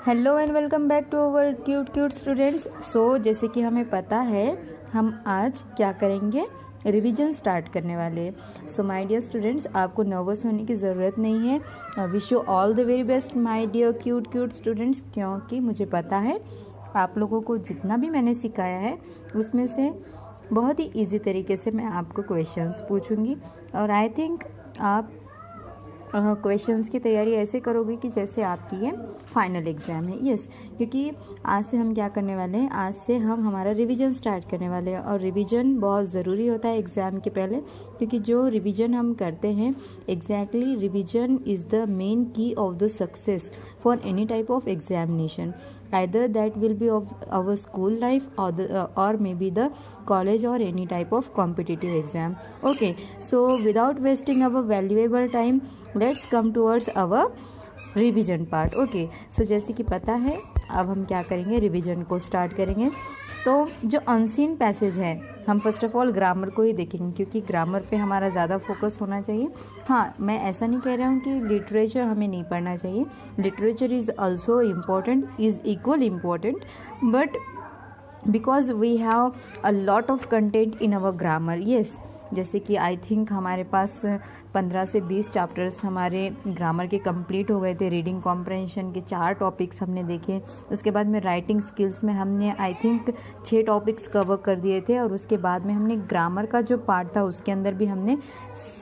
Hello and welcome back to our cute students. So जैसे कि हमें पता है हम आज क्या करेंगे, रिवीजन स्टार्ट करने वाले हैं। सो माय डियर स्टूडेंट्स, आपको नर्वस होने की ज़रूरत नहीं है। Wish you all the very best my dear cute students, क्योंकि मुझे पता है आप लोगों को जितना भी मैंने सिखाया है उसमें से बहुत ही ईजी तरीके से मैं आपको क्वेश्चंस पूछूंगी और आई थिंक आप क्वेश्चंस की तैयारी ऐसे करोगे कि जैसे आपकी ये फाइनल एग्ज़ाम है। यस, क्योंकि आज से हम क्या करने वाले हैं, आज से हम हमारा रिवीजन स्टार्ट करने वाले हैं और रिवीजन बहुत ज़रूरी होता है एग्ज़ाम के पहले, क्योंकि जो रिवीजन हम करते हैं exactly revision is the main key of the success for any type of examination, either that will be of our school life or maybe the college or any type of competitive exam. Okay, so without wasting our valuable time, let's come towards our revision part. Okay, so जैसे कि पता है अब हम क्या करेंगे, revision को start करेंगे। तो जो अनसीन पैसेज है हम फर्स्ट ऑफ ऑल ग्रामर को ही देखेंगे, क्योंकि ग्रामर पे हमारा ज़्यादा फोकस होना चाहिए। हाँ, मैं ऐसा नहीं कह रहा हूँ कि लिटरेचर हमें नहीं पढ़ना चाहिए, literature is also important, is equal important, but because we have a lot of content in our grammar. Yes, जैसे कि आई थिंक हमारे पास 15 से 20 चैप्टर्स हमारे ग्रामर के कंप्लीट हो गए थे। रीडिंग कॉम्प्रहेंशन के 4 टॉपिक्स हमने देखे, उसके बाद में राइटिंग स्किल्स में हमने आई थिंक 6 टॉपिक्स कवर कर दिए थे, और उसके बाद में हमने ग्रामर का जो पार्ट था उसके अंदर भी हमने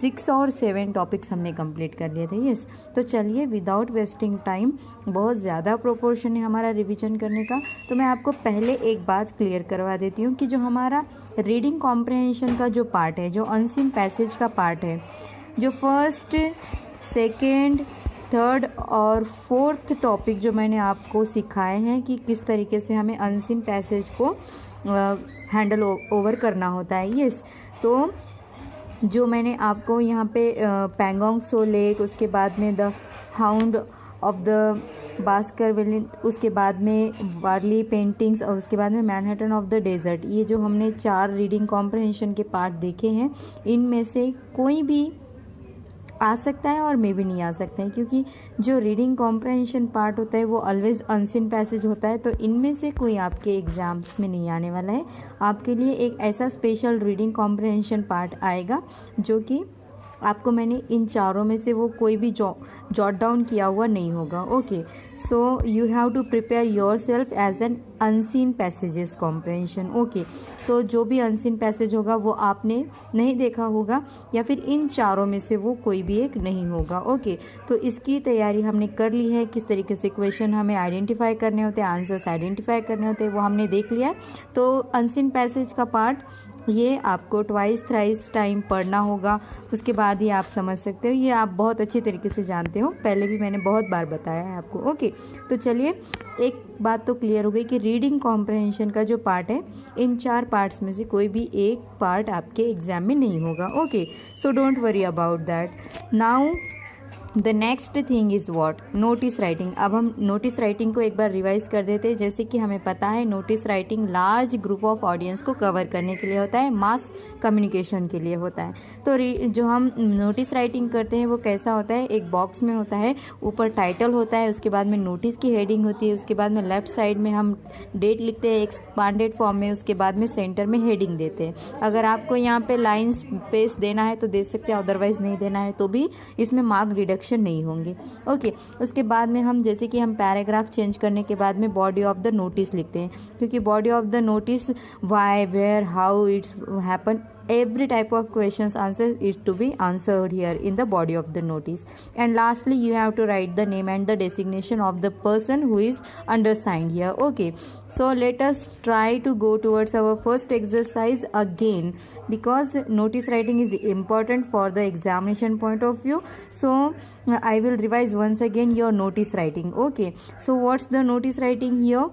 6 और 7 टॉपिक्स हमने कंप्लीट कर लिए थे। यस, तो चलिए विदाउट वेस्टिंग टाइम, बहुत ज़्यादा प्रोपोर्शन है हमारा रिवीजन करने का, तो मैं आपको पहले एक बात क्लियर करवा देती हूँ कि जो हमारा रीडिंग कॉम्प्रहेंशन का जो पार्ट है, जो अनसीन पैसेज का पार्ट है, जो फर्स्ट, सेकेंड, थर्ड और फोर्थ टॉपिक जो मैंने आपको सिखाए हैं कि किस तरीके से हमें अनसीन पैसेज को हैंडल ओवर करना होता है। यस, तो जो मैंने आपको यहाँ पे पैंगोंग सो लेक, उसके बाद में the hound of the Baskerville, उसके बाद में वारली पेंटिंग्स और उसके बाद में मैनहट्टन ऑफ द डेजर्ट, ये जो हमने 4 रीडिंग कॉम्प्रहेंशन के पार्ट देखे हैं, इनमें से कोई भी आ सकता है और मे भी नहीं आ सकता है, क्योंकि जो रीडिंग कॉम्प्रहेंशन पार्ट होता है वो ऑलवेज अनसीन पैसेज होता है। तो इनमें से कोई आपके एग्जाम्स में नहीं आने वाला है। आपके लिए एक ऐसा स्पेशल रीडिंग कॉम्प्रहेंशन पार्ट आएगा जो कि आपको मैंने इन 4 में से वो कोई भी जॉट डाउन किया हुआ नहीं होगा। Okay, so you have to prepare yourself as an unseen passages comprehension. Okay, तो जो भी अनसीन पैसेज होगा वो आपने नहीं देखा होगा, या फिर इन 4 में से वो कोई भी एक नहीं होगा। ओके, तो इसकी तैयारी हमने कर ली है, किस तरीके से क्वेश्चन हमें आइडेंटिफाई करने होते हैं, आंसर्स आइडेंटिफाई करने होते हैं, वो हमने देख लिया है। तो अनसीन पैसेज का पार्ट ये आपको ट्वाइस थ्राइस टाइम पढ़ना होगा, उसके बाद ही आप समझ सकते हो। ये आप बहुत अच्छी तरीके से जानते हो, पहले भी मैंने बहुत बार बताया है आपको। ओके, तो चलिए एक बात तो क्लियर हो गई कि रीडिंग कॉम्प्रहेंशन का जो पार्ट है, इन 4 पार्ट्स में से कोई भी एक पार्ट आपके एग्जाम में नहीं होगा। Okay, so don't worry about that. Now the next thing is what, notice writing. अब हम नोटिस राइटिंग को एक बार रिवाइज कर देते हैं। जैसे कि हमें पता है notice writing large group of audience को कवर करने के लिए होता है, मास कम्युनिकेशन के लिए होता है। तो जो हम नोटिस राइटिंग करते हैं वो कैसा होता है, एक बॉक्स में होता है, ऊपर टाइटल होता है, उसके बाद में नोटिस की हेडिंग होती है, उसके बाद में लेफ्ट साइड में हम डेट लिखते हैं एक्सपांडेड फॉर्म में, उसके बाद में सेंटर में हेडिंग देते हैं। अगर आपको यहाँ पे लाइन स्पेस देना है तो दे सकते हैं, अदरवाइज नहीं देना है तो भी इसमें मार्क डिडक्शन नहीं होंगे। ओके, उसके बाद में हम जैसे कि हम पैराग्राफ चेंज करने के बाद में बॉडी ऑफ द नोटिस लिखते हैं, क्योंकि body of the notice why, where, how it's happen, every type of questions answer is to be answered here in the body of the notice. And lastly you have to write the name and the designation of the person who is undersigned here. Okay, so let us try to go towards our first exercise again, because notice writing is important for the examination point of view. So I will revise once again your notice writing. Okay, so what's the notice writing here?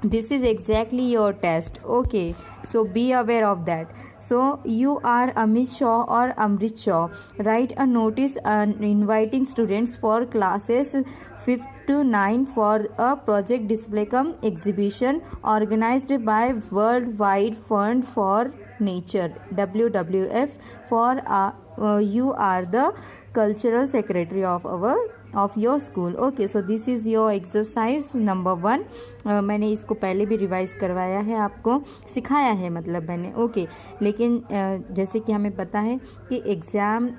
This is exactly your test. Okay, so be aware of that. So you are Amit Shaw or Amrit Shaw. Write a notice inviting students for classes 5th to 9 for a project display cum exhibition organized by Worldwide Fund for Nature, WWF. For you are the cultural secretary of our of your school. Okay, so this is your exercise number 1। मैंने इसको पहले भी revise करवाया है, आपको सिखाया है मतलब मैंने। ओके, लेकिन जैसे कि हमें पता है कि एग्ज़ाम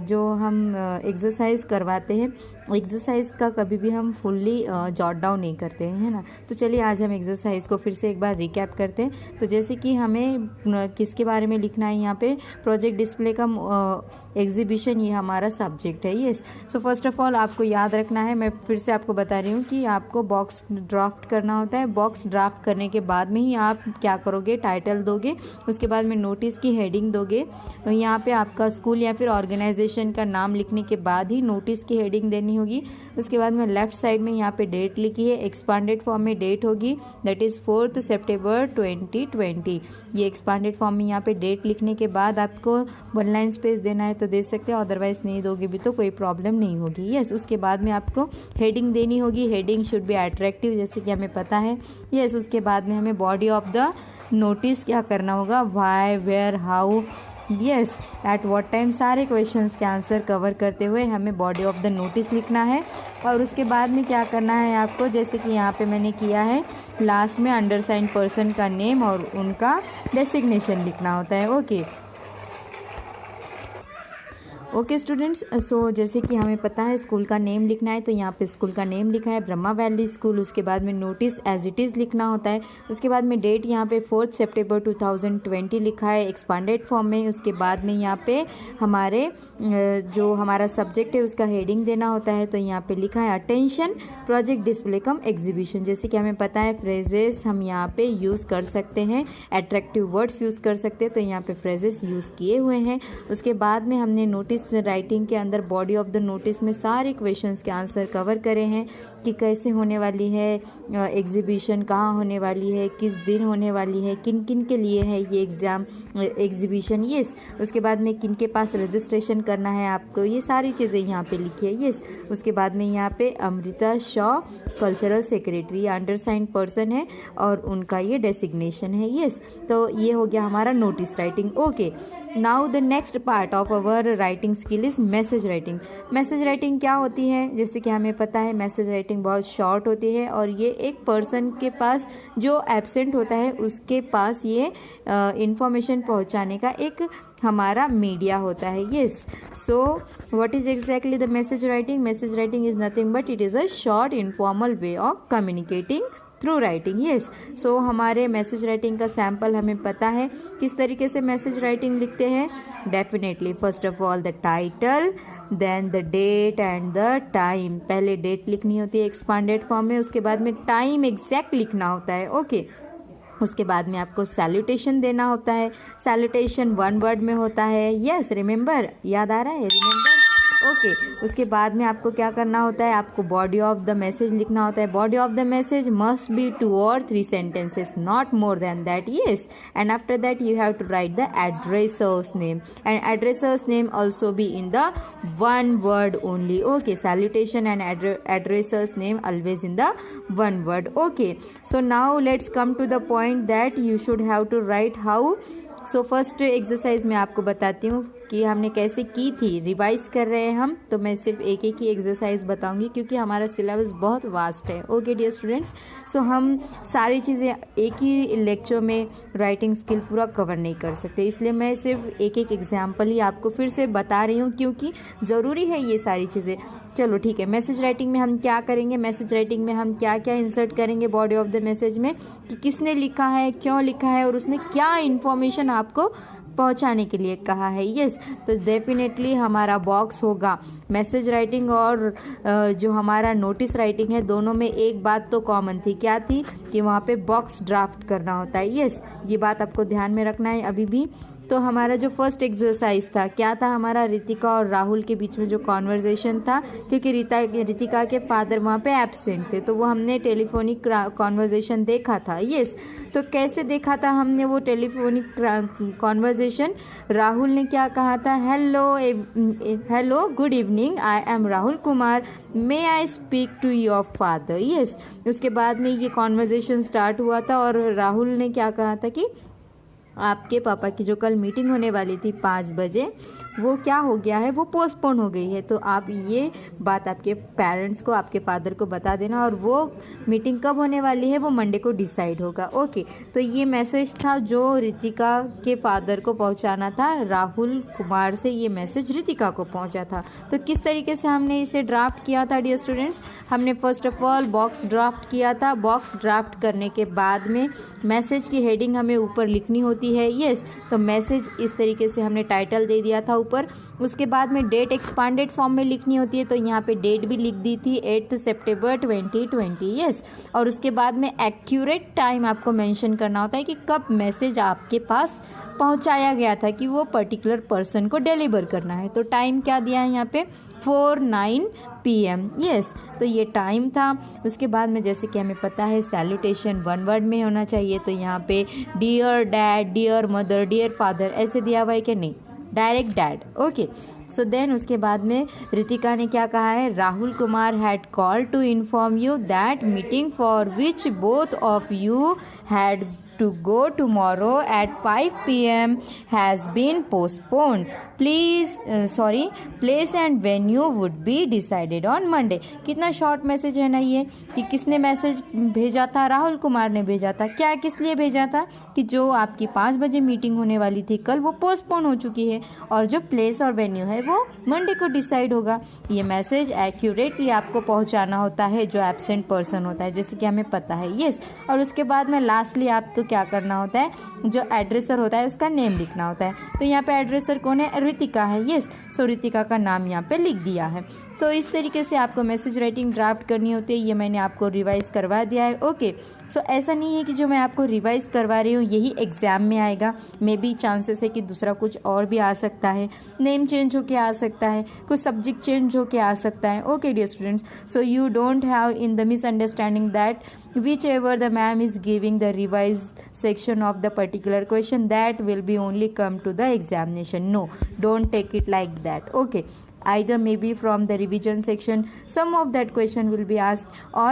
जो हम एक्सरसाइज करवाते हैं, एक्सरसाइज का कभी भी हम फुल्ली जॉट डाउन नहीं करते हैं, है ना। तो चलिए आज हम एक्सरसाइज को फिर से एक बार रिकैप करते हैं। तो जैसे कि हमें किसके बारे में लिखना है यहाँ पे, प्रोजेक्ट डिस्प्ले का एग्जीबिशन, ये हमारा सब्जेक्ट है। Yes, so first of all आपको याद रखना है, मैं फिर से आपको बता रही हूँ कि आपको बॉक्स ड्राफ्ट करना होता है। बॉक्स ड्राफ्ट करने के बाद में ही आप क्या करोगे, टाइटल दोगे, उसके बाद में नोटिस की हेडिंग दोगे। यहाँ पे आपका स्कूल या फिर ऑर्गेनाइजेशन का नाम लिखने के बाद ही नोटिस की हेडिंग देनी होगी। उसके बाद में लेफ्ट साइड में यहाँ पे डेट लिखी है, एक्सपांडेड फॉर्म में डेट होगी, दैट इज़ 4 सितंबर 2020। ये एक्सपांडेड फॉर्म में यहाँ पे डेट लिखने के बाद आपको 1 लाइन स्पेस देना है तो दे सकते हैं, अदरवाइज नहीं दोगे भी तो कोई प्रॉब्लम नहीं होगी। यस, उसके बाद में आपको हेडिंग देनी होगी। हेडिंग शुड बी अट्रैक्टिव, जैसे कि हमें पता है। यस, उसके बाद में हमें बॉडी ऑफ द नोटिस क्या करना होगा, why, where, how, yes, at what time, सारे क्वेश्चंस के आंसर कवर करते हुए हमें बॉडी ऑफ द नोटिस लिखना है। और उसके बाद में क्या करना है आपको, जैसे कि यहाँ पे मैंने किया है, लास्ट में अंडरसाइन पर्सन का नेम और उनका डेसिग्नेशन लिखना होता है। ओके स्टूडेंट्स, सो जैसे कि हमें पता है स्कूल का नेम लिखना है, तो यहाँ पे स्कूल का नेम लिखा है ब्रह्मा वैली स्कूल। उसके बाद में नोटिस एज इट इज़ लिखना होता है। उसके बाद में डेट यहाँ पे 4 सितंबर 2020 लिखा है एक्सपांडेड फॉर्म में। उसके बाद में यहाँ पे हमारे जो हमारा सब्जेक्ट है उसका हेडिंग देना होता है, तो यहाँ पे लिखा है अटेंशन प्रोजेक्ट डिस्प्ले कम एग्जीबिशन। जैसे कि हमें पता है फ्रेजेस हम यहाँ पे यूज़ कर सकते हैं, अट्रैक्टिव वर्ड्स यूज़ कर सकते हैं, तो यहाँ पे फ्रेजेस यूज़ किए हुए हैं। उसके बाद में हमने नोटिस राइटिंग के अंदर बॉडी ऑफ द नोटिस में सारे क्वेश्चंस के आंसर कवर करे हैं कि कैसे होने वाली है एग्जीबिशन, कहाँ होने वाली है, किस दिन होने वाली है, किन किन के लिए है ये एग्जीबिशन। यस, उसके बाद में किन के पास रजिस्ट्रेशन करना है आपको, ये सारी चीज़ें यहाँ पे लिखी है। यस, उसके बाद में यहाँ पे Amrita Shaw cultural secretary undersigned person है और उनका ये डेसिग्नेशन है। यस, तो ये हो गया हमारा notice writing. Okay, now the next part of our writing skill is message writing. Message writing क्या होती है, जैसे कि हमें पता है मैसेज राइटिंग बहुत शॉर्ट होती है और ये एक पर्सन के पास जो एब्सेंट होता है उसके पास ये इंफॉर्मेशन पहुंचाने का एक हमारा मीडिया होता है। Yes, so what is exactly the message writing? Message writing is nothing but it is a short informal way of communicating through writing. Yes, so हमारे मैसेज राइटिंग का सैम्पल हमें पता है किस तरीके से मैसेज राइटिंग लिखते हैं। Definitely first of all the title, then the date and the time. पहले डेट लिखनी होती है एक्सपांडेड फॉर्म में, उसके बाद में टाइम एग्जैक्ट लिखना होता है। ओके, उसके बाद में आपको सैल्यूटेशन देना होता है। सैल्यूटेशन 1 वर्ड में होता है। यस, रिमेंबर, याद आ रहा है, रिमेंबर। ओके, उसके बाद में आपको क्या करना होता है, आपको बॉडी ऑफ द मैसेज लिखना होता है। Body of the message must be 2 or 3 sentences, not more than that. Yes, and after that you have to write the addresser's name, and addresser's name also be in the 1 word only. Okay, salutation and addresser's name always in the 1 word. Okay, so now let's come to the point that you should have to write how. So first exercise मैं आपको बताती हूँ कि हमने कैसे की थी। Revise कर रहे हैं हम, तो मैं सिर्फ एक एक ही एक्सरसाइज बताऊंगी क्योंकि हमारा सिलेबस बहुत वास्ट है। ओके डियर स्टूडेंट्स, सो हम सारी चीज़ें एक ही लेक्चर में राइटिंग स्किल पूरा कवर नहीं कर सकते, इसलिए मैं सिर्फ एक एक एग्जाम्पल ही आपको फिर से बता रही हूँ क्योंकि ज़रूरी है ये सारी चीज़ें। चलो ठीक है, मैसेज राइटिंग में हम क्या करेंगे, मैसेज राइटिंग में हम क्या क्या इंसर्ट करेंगे बॉडी ऑफ द मैसेज में, कि किसने लिखा है, क्यों लिखा है और उसने क्या इन्फॉर्मेशन आपको पहुंचाने के लिए कहा है। यस, तो डेफिनेटली हमारा बॉक्स होगा। मैसेज राइटिंग और जो हमारा नोटिस राइटिंग है दोनों में एक बात तो कॉमन थी, क्या थी, कि वहाँ पे बॉक्स ड्राफ्ट करना होता है। यस, ये बात आपको ध्यान में रखना है अभी भी। तो हमारा जो फर्स्ट एक्सरसाइज था क्या था, हमारा रितिका और राहुल के बीच में जो कॉन्वर्जेशन था, क्योंकि रितिका के फादर वहाँ पे एब्सेंट थे तो वो हमने टेलीफोनिक कॉन्वर्जेशन देखा था। यस, तो कैसे देखा था हमने वो टेलीफोनिक कॉन्वर्जेशन? राहुल ने क्या कहा था, hello good evening, I am Rahul Kumar, may I speak to your father. Yes, उसके बाद में ये कॉन्वर्जेशन स्टार्ट हुआ था और राहुल ने क्या कहा था कि आपके पापा की जो कल मीटिंग होने वाली थी 5 बजे, वो क्या हो गया है, वो पोस्टपोन हो गई है। तो आप ये बात आपके पेरेंट्स को, आपके फादर को बता देना, और वो मीटिंग कब होने वाली है वो मंडे को डिसाइड होगा। ओके, तो ये मैसेज था जो रितिका के फादर को पहुंचाना था। राहुल कुमार से ये मैसेज रितिका को पहुंचा था। तो किस तरीके से हमने इसे ड्राफ्ट किया था डियर स्टूडेंट्स? हमने first of all box draft किया था। बॉक्स ड्राफ्ट करने के बाद में मैसेज की हेडिंग हमें ऊपर लिखनी होती है। यस, तो मैसेज इस तरीके से हमने टाइटल दे दिया था ऊपर। उसके बाद में डेट एक्सपांडेड फॉर्म में लिखनी होती है, तो यहाँ पे डेट भी लिख दी थी 8 सितंबर 2020। यस, और उसके बाद में एक्यूरेट टाइम आपको मेंशन करना होता है कि कब मैसेज आपके पास पहुंचाया गया था, कि वो पर्टिकुलर पर्सन को डिलीवर करना है। तो टाइम क्या दिया है यहाँ पे? 4:09 PM। यस, तो ये टाइम था। उसके बाद में जैसे कि हमें पता है सैल्यूटेशन 1 वर्ड में होना चाहिए, तो यहाँ पे dear dad, dear mother, dear father ऐसे दिया हुआ है कि नहीं? Direct dad. Okay, so then उसके बाद में रितिका ने क्या कहा है? Rahul Kumar had call to inform you that meeting for which both of you had to go tomorrow at 5 PM has been postponed. Place and venue would be decided on Monday. कितना short message है ना ये, कि किसने message भेजा था? राहुल कुमार ने भेजा था। क्या, किस लिए भेजा था? कि जो आपकी 5 बजे मीटिंग होने वाली थी कल, वो पोस्टपोन हो चुकी है, और जो प्लेस और वेन्यू है वो मंडे को डिसाइड होगा। ये मैसेज एक्यूरेटली आपको पहुंचाना होता है जो एब्सेंट पर्सन होता है, जैसे कि हमें पता है। यस, और उसके बाद में लास्टली आपको क्या करना होता है? जो एड्रेसर होता है उसका नेम लिखना होता है। तो यहाँ पे एड्रेसर कौन है? रितिका है। यस, सो रितिका का नाम यहाँ पे लिख दिया है। तो इस तरीके से आपको मैसेज राइटिंग ड्राफ्ट करनी होती है। ये मैंने आपको रिवाइज करवा दिया है। ओके, सो ऐसा नहीं है कि जो मैं आपको रिवाइज करवा रही हूँ यही एग्जाम में आएगा। मे बी चांसेस है कि दूसरा कुछ और भी आ सकता है, नेम चेंज होके आ सकता है, कुछ सब्जेक्ट चेंज होके आ सकता है। Okay dear students, so you don't have in the misunderstanding that whichever the ma'am is giving the revised section of the particular question, that will be only come to the examination. No, don't take it like that. Okay, either maybe from the revision section some of that question will be asked, or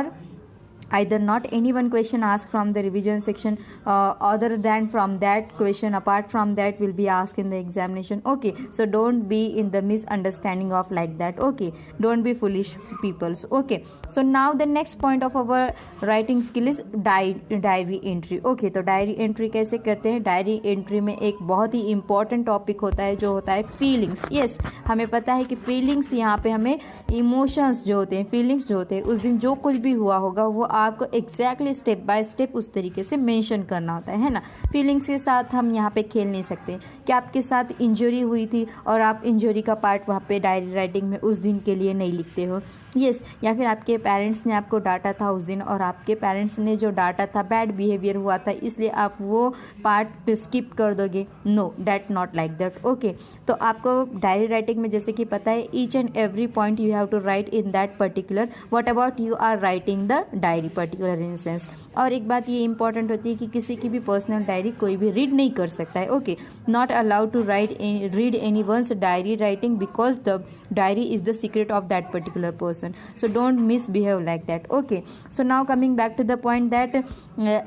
either not any one question asked from the revision section, other than from that question, apart from that will be asked in the examination. Okay, so don't be in the misunderstanding of like that. Okay, don't be foolish peoples. Okay, so now the next point of our writing skill is diary entry. Okay, तो diary entry कैसे करते हैं? Diary entry में एक बहुत ही important topic होता है जो होता है फीलिंग्स। यस, हमें पता है कि फीलिंग्स, यहाँ पे हमें इमोशंस जो होते हैं, फीलिंग्स जो होते हैं, उस दिन जो कुछ भी हुआ होगा वो आपको एग्जैक्टली स्टेप बाय स्टेप उस तरीके से मेंशन करना होता है ना। फीलिंग्स के साथ हम यहाँ पे खेल नहीं सकते कि आपके साथ इंजरी हुई थी और आप इंजरी का पार्ट वहाँ पे डायरी राइटिंग में उस दिन के लिए नहीं लिखते हो। यस, या फिर आपके पेरेंट्स ने आपको डांटा था उस दिन, और आपके पेरेंट्स ने जो डांटा था, बैड बिहेवियर हुआ था, इसलिए आप वो पार्ट स्किप कर दोगे। No, that not like that. Okay, तो आपको डायरी राइटिंग में जैसे कि पता है each and every point you have to write in that particular what about you are writing the diary particular instance. और एक बात ये इंपॉर्टेंट होती है कि किसी की भी पर्सनल डायरी कोई भी रीड नहीं कर सकता है। Okay, not allowed to read any one's diary writing because the diary is the secret of that particular person, so don't misbehave like that. Okay, so now coming back to the point that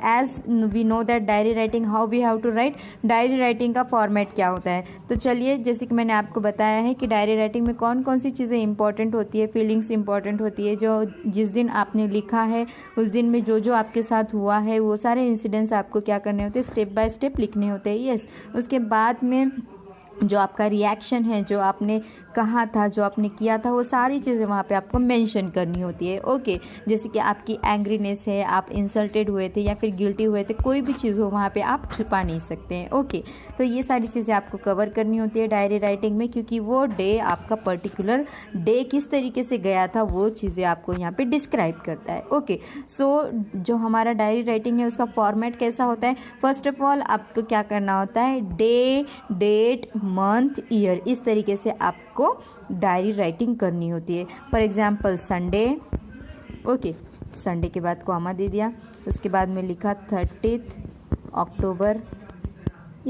as we know that diary writing, how we have to write, diary writing का format क्या होता है? तो चलिए, जैसे कि मैंने आपको बताया है कि डायरी राइटिंग में कौन कौन सी चीज़ें इंपॉर्टेंट होती है। फीलिंग्स इंपॉर्टेंट होती है, जो जिस दिन आपने लिखा है उस दिन में जो जो आपके साथ हुआ है वो सारे इंसिडेंट्स आपको क्या करने होते हैं? स्टेप बाय स्टेप लिखने होते हैं। यस, उसके बाद में जो आपका रिएक्शन है, जो आपने कहा था, जो आपने किया था, वो सारी चीज़ें वहाँ पे आपको मेंशन करनी होती है। ओके, जैसे कि आपकी एंग्रीनेस है, आप इंसल्टेड हुए थे या फिर गिल्टी हुए थे, कोई भी चीज़ हो वहाँ पे आप छुपा नहीं सकते हैं। ओके, तो ये सारी चीज़ें आपको कवर करनी होती है डायरी राइटिंग में, क्योंकि वो डे, आपका पर्टिकुलर डे किस तरीके से गया था वो चीज़ें आपको यहाँ पर डिस्क्राइब करता है। ओके, सो जो हमारा डायरी राइटिंग है उसका फॉर्मेट कैसा होता है? फर्स्ट ऑफ ऑल आपको क्या करना होता है? डे, डेट, मंथ, ईयर, इस तरीके से आपको डायरी राइटिंग करनी होती है। For example Sunday. Okay, Sunday के बाद कॉमा दे दिया, उसके बाद में लिखा 30 अक्टूबर।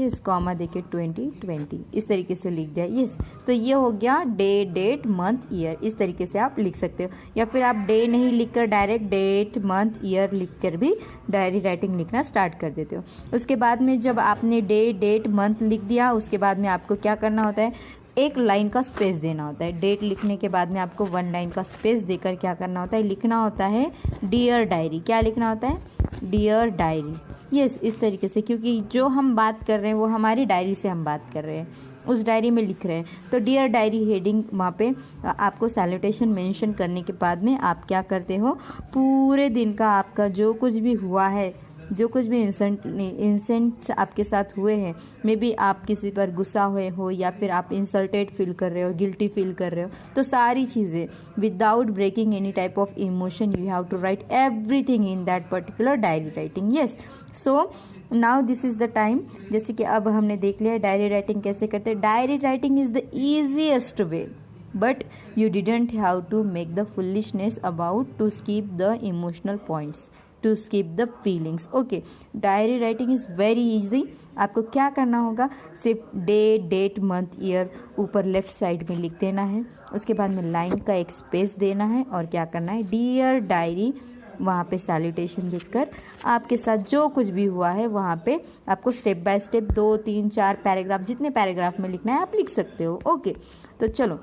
यस, कॉमा देके 2020 इस तरीके से लिख दिया। यस, तो ये हो गया डे, डेट, मंथ, ईयर, इस तरीके से आप लिख सकते हो। या फिर आप डे नहीं लिखकर डायरेक्ट डेट, मंथ, ईयर लिखकर भी डायरी राइटिंग लिखना स्टार्ट कर देते हो। उसके बाद में जब आपने डे, डेट, मंथ लिख दिया, उसके बाद में आपको क्या करना होता है, एक लाइन का स्पेस देना होता है। डेट लिखने के बाद में आपको 1 लाइन का स्पेस देकर क्या करना होता है, लिखना होता है डियर डायरी। क्या लिखना होता है, डियर डायरी। यस, इस तरीके से, क्योंकि जो हम बात कर रहे हैं वो हमारी डायरी से हम बात कर रहे हैं, उस डायरी में लिख रहे हैं। तो डियर डायरी हेडिंग वहाँ पे आपको सैल्यूटेशन मेंशन करने के बाद में आप क्या करते हो, पूरे दिन का आपका जो कुछ भी हुआ है, जो कुछ भी इंसेंट्स आपके साथ हुए हैं, मे बी आप किसी पर गुस्सा हुए हो या फिर आप इंसल्टेड फील कर रहे हो, गिल्टी फील कर रहे हो, तो सारी चीज़ें without breaking any type of emotion you have to write everything in that particular diary writing. Yes, so now this is the time. जैसे कि अब हमने देख लिया डायरी राइटिंग कैसे करते हैं। Diary writing is the easiest way, but you didn't have to make the foolishness about to skip the emotional points, to skip the feelings. Okay, diary writing is very easy. आपको क्या करना होगा, सिर्फ day, date, month, year ऊपर left side में लिख देना है। उसके बाद में लाइन का एक स्पेस देना है और क्या करना है, डियर डायरी, वहाँ पे सैल्यूटेशन लिखकर आपके साथ जो कुछ भी हुआ है वहाँ पे आपको स्टेप बाय स्टेप 2, 3, 4 पैराग्राफ, जितने पैराग्राफ में लिखना है आप लिख सकते हो। ओके, तो चलो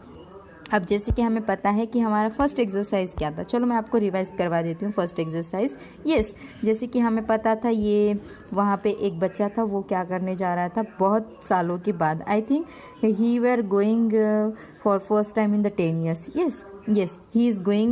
अब जैसे कि हमें पता है कि हमारा फर्स्ट एक्सरसाइज क्या था, चलो मैं आपको रिवाइज करवा देती हूँ फर्स्ट एक्सरसाइज। यस, जैसे कि हमें पता था ये वहाँ पे एक बच्चा था, वो क्या करने जा रहा था बहुत सालों के बाद, I think he were going for first time in the 10 years। Yes, he is going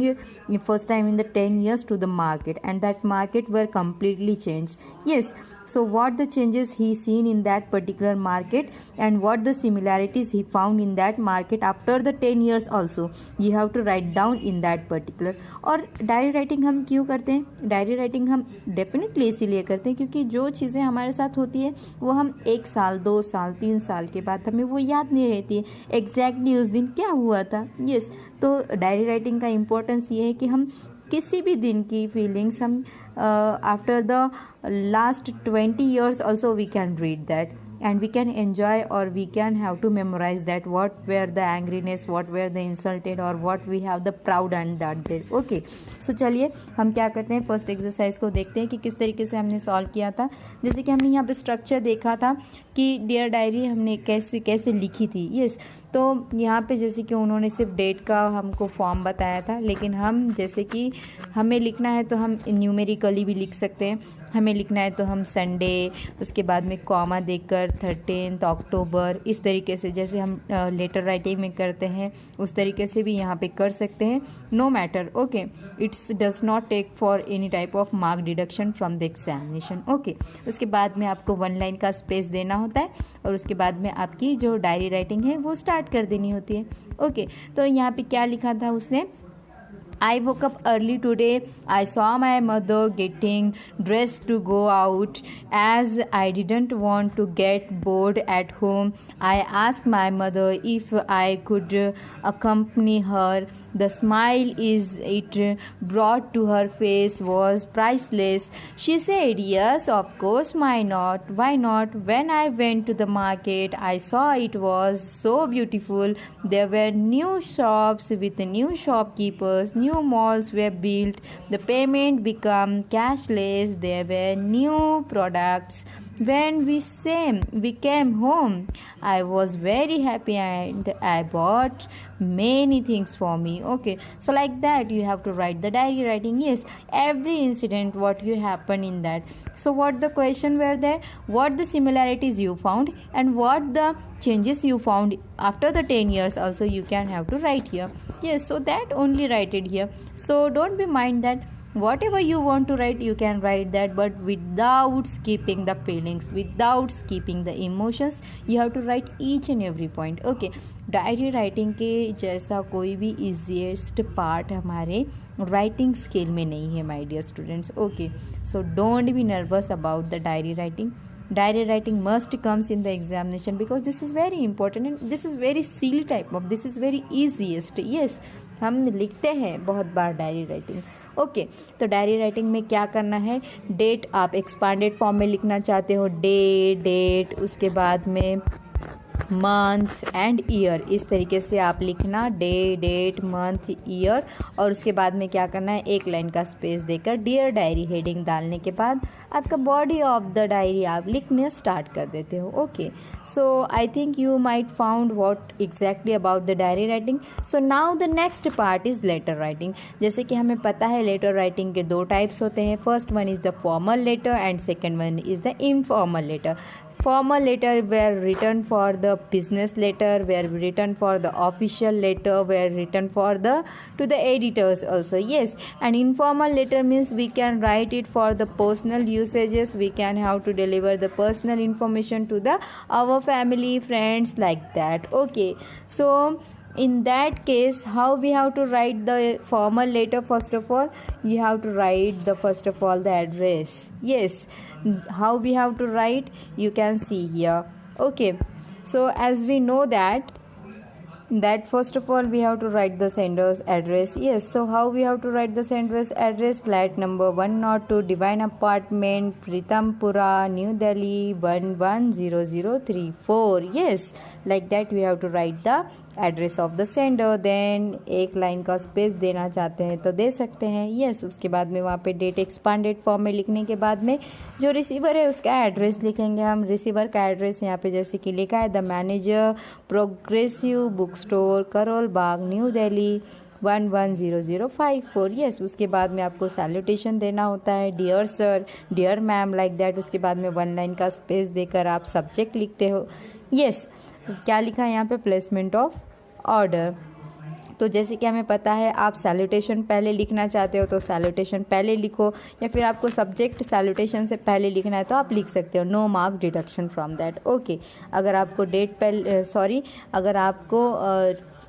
first time in the 10 years to the market, and that market were completely changed. Yes, so what the changes he seen in that particular market and what the similarities he found in that market after the 10 years also you have to write down in that particular। और diary writing हम क्यों करते हैं, diary writing हम definitely इसीलिए करते हैं क्योंकि जो चीज़ें हमारे साथ होती है वो हम 1 साल, 2 साल, 3 साल के बाद हमें वो याद नहीं रहती है एग्जैक्टली उस दिन क्या हुआ था। यस, तो डायरी राइटिंग का इम्पोर्टेंस ये है कि हम किसी भी दिन की फीलिंग्स हम after the last 20 years also we can read that and we can enjoy or we can have to memorize that what were the angriness, what were the insulted or what we have the proud and that there। Okay, so चलिए हम क्या करते हैं, first exercise को देखते हैं कि किस तरीके से हमने सॉल्व किया था। जैसे कि हमने यहाँ पे स्ट्रक्चर देखा था कि डियर डायरी हमने कैसे कैसे लिखी थी। यस, तो यहाँ पे जैसे कि उन्होंने सिर्फ डेट का हमको फॉर्म बताया था, लेकिन हम जैसे कि हमें लिखना है तो हम न्यूमेरिकली भी लिख सकते हैं। हमें लिखना है तो हम संडे, उसके बाद में कॉमा देकर 13 अक्टूबर, इस तरीके से जैसे हम लेटर राइटिंग में करते हैं उस तरीके से भी यहाँ पे कर सकते हैं। No matter, okay, it's does not take for any type of mark deduction from the examination. Okay, उसके बाद में आपको 1 लाइन का स्पेस देना होता है और उसके बाद में आपकी जो डायरी राइटिंग है वो स्टार्ट कर देनी होती है। ओके, तो यहाँ पे क्या लिखा था उसने, I woke up early today. I saw my mother getting dressed to go out. As I didn't want to get bored at home, I asked my mother if I could accompany her. The smile it brought to her face was priceless. She said, "Yes, of course, why not? Why not?" When I went to the market, I saw it was so beautiful. There were new shops with new shopkeepers. New malls were built. The payment became cashless. There were new products. When we came home, I was very happy and I bought many things for me. Okay, so like that you have to write the diary writing. Yes, every incident what you happen in that. So what the question were there, what the similarities you found and what the changes you found after the 10 years also you can have to write here. Yes, so that only write it here. So don't be mind that whatever you want to write you can write that, but without skipping the feelings, without skipping the emotions, you have to write each and every point. Okay, diary writing के जैसा कोई भी easiest part हमारे writing skill में नहीं है my dear students. Okay, so don't be nervous about the diary writing. Diary writing must comes in the examination because this is very important and this is very silly type of, this is very easiest. Yes, हम लिखते हैं बहुत बार diary writing okay, तो diary writing में क्या करना है, date आप एक्सपांडेड फॉर्म में लिखना चाहते हो, डेट, उसके बाद में मंथ एंड ईयर, इस तरीके से आप लिखना, डेट, मंथ, ईयर, और उसके बाद में क्या करना है, एक लाइन का स्पेस देकर डियर डायरी हेडिंग डालने के बाद आपका बॉडी ऑफ द डायरी आप लिखने स्टार्ट कर देते हो। Okay, so I think you might found what exactly about the diary writing. So now the next part is letter writing. जैसे कि हमें पता है लेटर राइटिंग के दो टाइप्स होते हैं, first one is the formal letter and second one is the informal letter. Formal letter were written for the business letter, were written for the official letter, were written for the to the editors also. Yes, and informal letter means we can write it for the personal usages. We can have to deliver the personal information to the our family, friends, like that. Okay, so in that case, how we have to write the formal letter? First of all, you have to write the first of all the address. Yes, how we have to write, you can see here. Okay, so as we know that first of all we have to write the sender's address. Yes, so how we have to write the sender's address, flat number 102, Divine Apartment, Pritampura, New Delhi 110034. Yes, like that we have to write the address of the sender. Then एक line का space देना चाहते हैं तो दे सकते हैं। Yes, उसके बाद में वहाँ पे डेट एक्सपांडेड फॉर्म में लिखने के बाद में जो रिसीवर है उसका एड्रेस लिखेंगे हम। रिसीवर का एड्रेस यहाँ पे जैसे कि लिखा है, the manager, progressive book store, Karol Bagh, New Delhi 110054। Yes, उसके बाद में आपको सैल्यूटेशन देना होता है, dear sir, dear ma'am, like that. उसके बाद में वन लाइन का स्पेस देकर आप सब्जेक्ट लिखते हो। यस, क्या लिखा है यहाँ पे, प्लेसमेंट ऑफ ऑर्डर। तो जैसे कि हमें पता है आप सैल्यूटेशन पहले लिखना चाहते हो तो सैल्यूटेशन पहले लिखो, या फिर आपको सब्जेक्ट सैल्यूटेशन से पहले लिखना है तो आप लिख सकते हो, no mark deduction from that. Okay, अगर आपको अगर आपको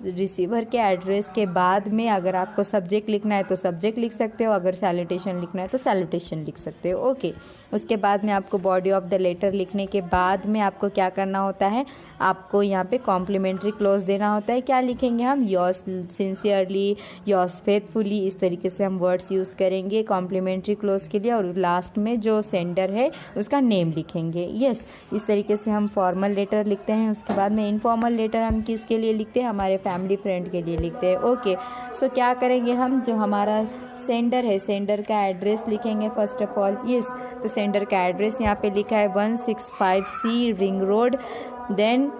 रिसीवर के एड्रेस के बाद में अगर आपको सब्जेक्ट लिखना है तो सब्जेक्ट लिख सकते हो, अगर सैल्यूटेशन लिखना है तो सैल्यूटेशन लिख सकते हो। ओके, उसके बाद में आपको बॉडी ऑफ द लेटर लिखने के बाद में आपको क्या करना होता है, आपको यहाँ पे कॉम्प्लीमेंट्री क्लोज देना होता है। क्या लिखेंगे हम, योर्स सिंसियरली, योर्स फेथफुली, इस तरीके से हम वर्ड्स यूज़ करेंगे कॉम्प्लीमेंट्री क्लोज के लिए, और लास्ट में जो सेंडर है उसका नेम लिखेंगे। यस, इस तरीके से हम फॉर्मल लेटर लिखते हैं। उसके बाद में इनफॉर्मल लेटर हम किसके लिए लिखते हैं, हमारे फैमिली फ्रेंड के लिए लिखते हैं। ओके, सो क्या करेंगे हम, जो हमारा सेंडर है, सेंडर का एड्रेस लिखेंगे फर्स्ट ऑफ ऑल। यस, तो सेंडर का एड्रेस यहाँ पे लिखा है 165C Ring Road, then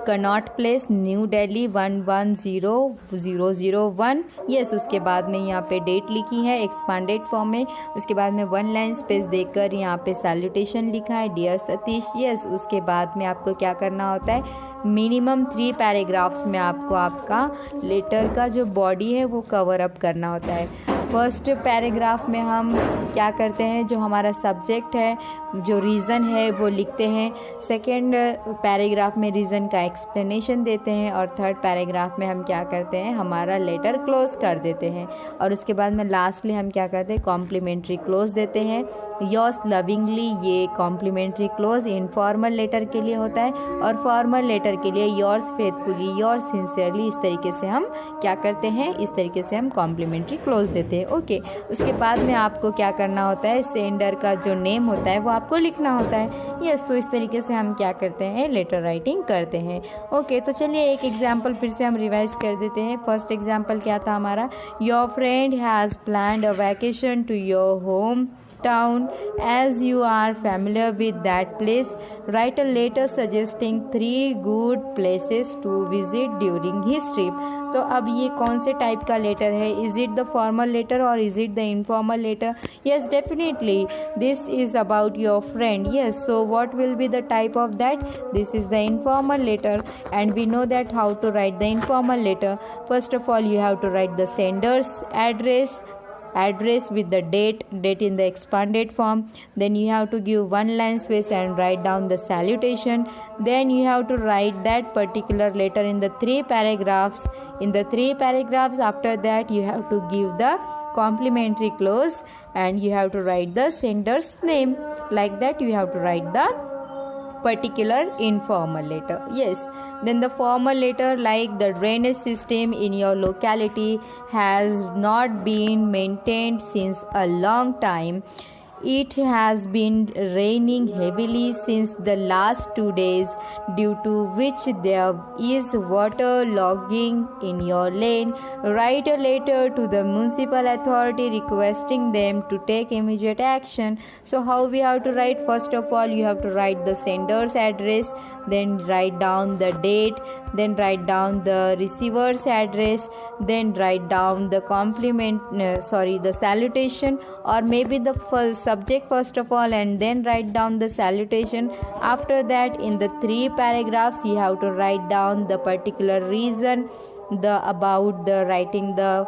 Connaught Place, New Delhi 110001। Yes, उसके बाद में यहाँ पे डेट लिखी है एक्सपांडेड फॉर्म में। उसके बाद में वन लाइन स्पेस देकर यहाँ पे सैल्यूटेशन लिखा है, डियर सतीश। यस, उसके बाद में आपको क्या करना होता है, मिनिमम 3 पैराग्राफ्स में आपको आपका लेटर का जो बॉडी है वो कवर अप करना होता है। फर्स्ट पैराग्राफ में हम क्या करते हैं, जो हमारा सब्जेक्ट है, जो रीज़न है वो लिखते हैं। सेकेंड पैराग्राफ में रीज़न का एक्सप्लेनेशन देते हैं, और थर्ड पैराग्राफ में हम क्या करते हैं, हमारा लेटर क्लोज कर देते हैं। और उसके बाद में लास्टली हम क्या करते हैं, कॉम्प्लीमेंट्री क्लोज देते हैं, योर्स लविंगली। ये कॉम्प्लीमेंट्री क्लोज इनफॉर्मल लेटर के लिए होता है, और फॉर्मल लेटर के लिए योर्स फेथफुली, योर्स सिंसियरली, इस तरीके से हम क्या करते हैं, इस तरीके से हम कॉम्प्लीमेंट्री क्लोज देते हैं। ओके, उसके बाद में आपको क्या करना होता है, सेंडर का जो नेम होता है वो आपको लिखना होता है। यस, तो इस तरीके से हम क्या करते हैं, लेटर राइटिंग करते हैं। ओके, तो चलिए एक एग्जाम्पल फिर से हम रिवाइज कर देते हैं। फर्स्ट एग्जाम्पल क्या था हमारा, your friend has planned a vacation to your home town. As you are familiar with that place, write a letter suggesting 3 good places to visit during his trip. तो अब ये कौन से टाइप का letter है, is it the formal letter और is it the informal letter? Yes, definitely this is about your friend. Yes, so what will be the type of that? This is the informal letter, and we know that how to write the informal letter. First of all, you have to write the sender's address with the date in the expanded form. Then you have to give one line space and write down the salutation. Then you have to write that particular letter in the 3 paragraphs. In the 3 paragraphs, after that you have to give the complimentary clause and you have to write the sender's name. Like that you have to write the particular informal letter. Yes, then the formal letter, like the drainage system in your locality has not been maintained since a long time. It has been raining heavily since the last 2 days, due to which there is water logging in your lane. Write a letter to the municipal authority requesting them to take immediate action. So how we have to write? First of all, you have to write the sender's address, then write down the date, then write down the receiver's address, then write down the the salutation, or maybe the first subject first of all, and then write down the salutation. After that, in the 3 paragraphs, you have to write down the particular reason, about the writing the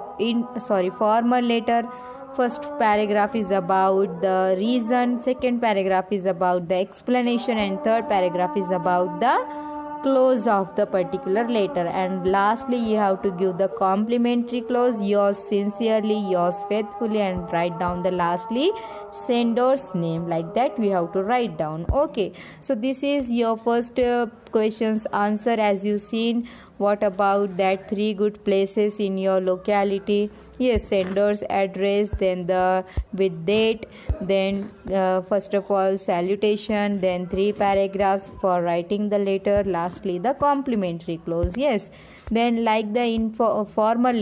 formal letter. First paragraph is about the reason, second paragraph is about the explanation, and third paragraph is about the close of the particular letter. And lastly, you have to give the complimentary clause, yours sincerely, yours faithfully, and write down the lastly sender's name. Like that we have to write down. Okay, so this is your first questions answer. As you seen, what about that 3 good places in your locality? Yes, sender's address, then the with date, then first of all salutation, then 3 paragraphs for writing the letter, lastly the complimentary clause. Yes, then like the formal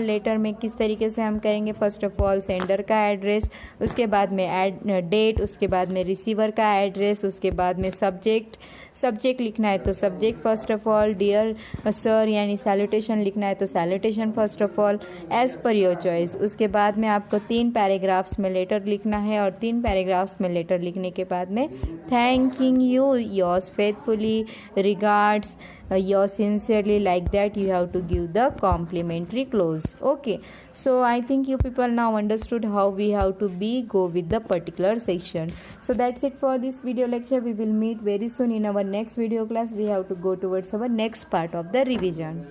letter में किस तरीके से हम करेंगे? First of all sender का address, उसके बाद में डेट, उसके बाद में रिसीवर का एड्रेस, उसके बाद में सब्जेक्ट लिखना है तो subject first of all dear sir यानी सैल्यूटेशन लिखना है तो salutation first of all as per your choice. उसके बाद में आपको 3 पैराग्राफ्स में लेटर लिखना है और 3 पैराग्राफ्स में लेटर लिखने के बाद में thanking you, yours faithfully, regards, yours sincerely, like that you have to give the complimentary clause. Okay, so I think you people now understood how we have to go with the particular section. So that's it for this video lecture. We will meet very soon in our next video class. We have to go towards our next part of the revision.